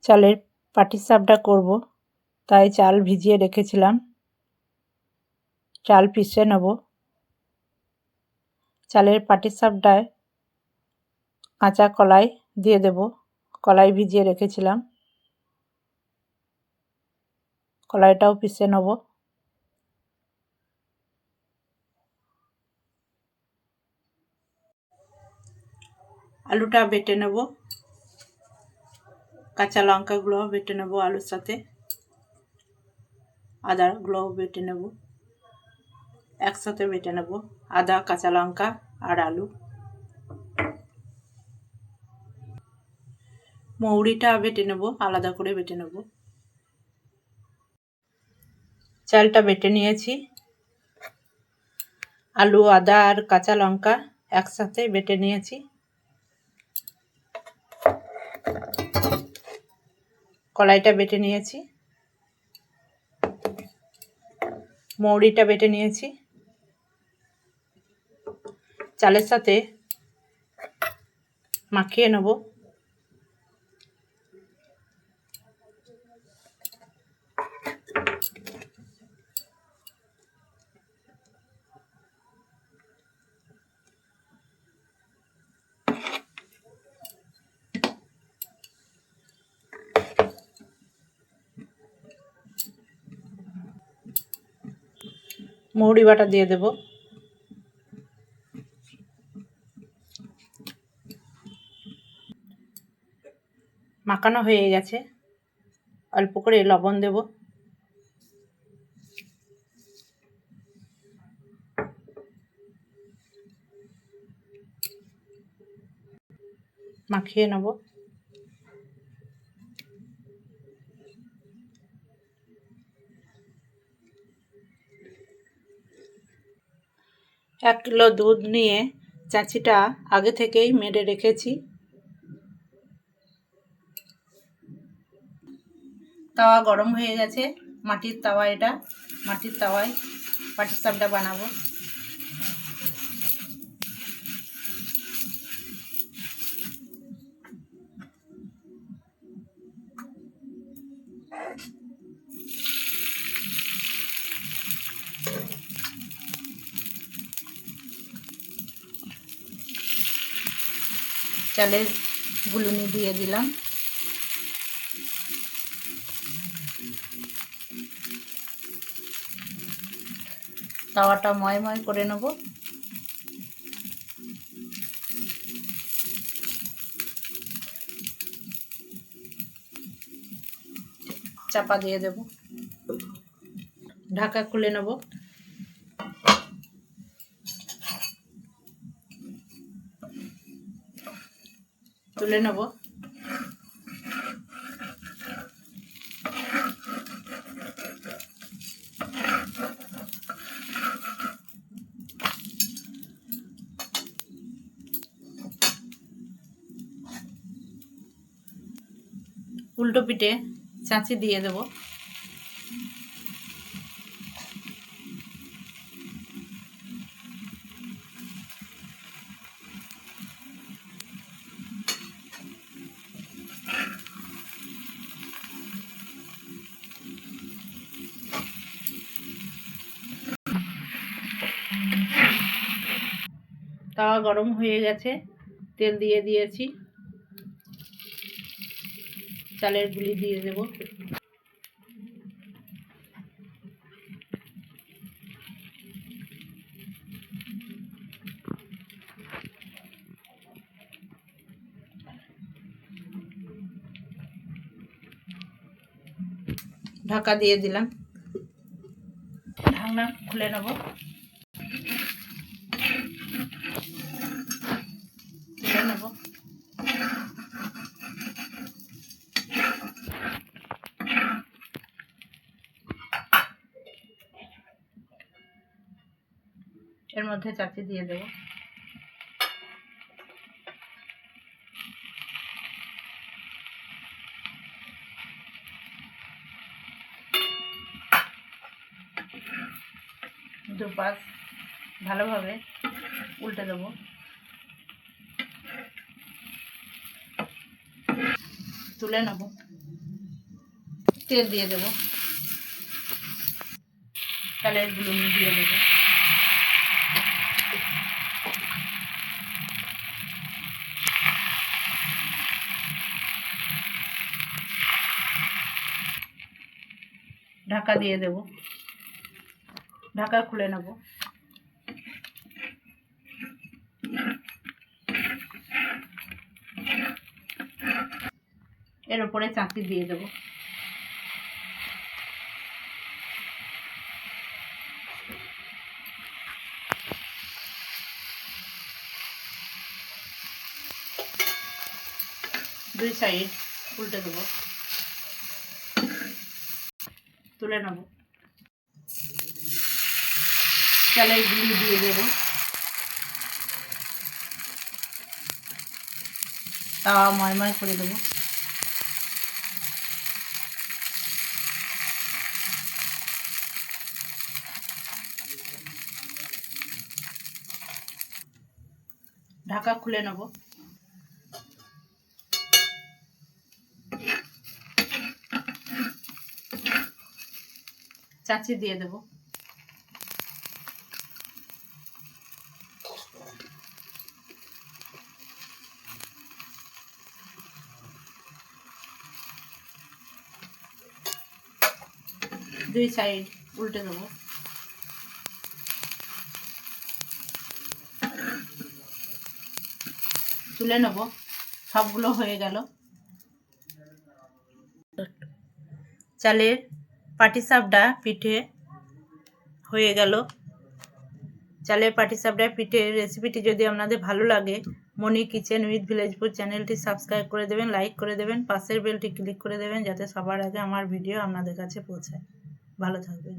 চালের পাটিসাপটা করব, তাই চাল ভিজিয়ে রেখেছিলাম। চাল পিষে নেব। চালের পাটিসাপটায় কাঁচা কলাই দিয়ে দেব। কলাই ভিজিয়ে রেখেছিলাম, কলাইটাও পিষে নেব। আলুটা বেটে নেব, কাঁচা লঙ্কাগুলোও বেটে নেব আলুর সাথে, আদাগুলোও বেটে নেব, একসাথে বেটে নেব আদা, কাঁচা লঙ্কা আর আলু। মৌরিটা বেটে নেব, আলাদা করে বেটে নেব। চালটা বেটে নিয়েছি, আলু, আদা আর কাঁচা লঙ্কা একসাথে বেটে নিয়েছি। কলাইটা বেটে নিয়েছি, মৌরিটা বেটে নিয়েছি। চালের সাথে মাখিয়ে নেব। মৌরি বাটা দিয়ে দেব। মাখানো হয়ে গেছে, অল্প করে লবণ দেব। মাখিয়ে নেব। 1 কিলো দুধ নিয়ে চাচিটা আগে থেকেই মেরে রেখেছি। তাওয়া গরম হয়ে গেছে, মাটির তাওয়া এটা। মাটির তাওয়ায় পাটিসাপটা বানাবো। চালের গুলুনি দিয়ে দিলাম। তাওয়াটা ময়ময় করে নেব। চাপা দিয়ে দেব, ঢাকা খুলে নেব। তুলে নেব। উল্টো পিঠে চাঁচি দিয়ে দেব। তাওয়া গরম হয়ে গেছে, তেল দিয়ে দিয়েছি। চালের গুলি দিয়ে দেব। ঢাকা দিয়ে দিলাম, ঢাকনা খুলে নেব। তুলে নেব। এর মধ্যে চাচি দিয়ে দেব। দুপাশ ভালোভাবে উল্টে দেব। তুলে নেব। তেল দিয়ে দেবো, চালের গুঁড়ো দিয়ে দেবো, ঢাকা দিয়ে দেব, ঢাকা খুলে নেব। এর উপরে চাকতি দিয়ে দেব, দুই সাইড উল্টে দেবো, তুলে নেব। চালের গুঁড়ি দিয়ে দেবো, তাওয়া ময়ময় করে দেবো, ঢাকা খুলে নেব। চাচি দিয়ে দেব, দুই সাইড উল্টে দেবো, তুলে নেব। সবগুলো হয়ে গেল। চালের পাটিসাপটা পিঠে হয়ে গেল। চালের পাটিসাপটা পিঠের রেসিপিটি যদি আপনাদের ভালো লাগে, মনি কিচেন উইথ ভিলেজপুর চ্যানেলটি সাবস্ক্রাইব করে দেবেন, লাইক করে দেবেন, পাশের বেলটি ক্লিক করে দেবেন, যাতে সবার আগে আমার ভিডিও আপনাদের কাছে পৌঁছায়। ভালো থাকবেন।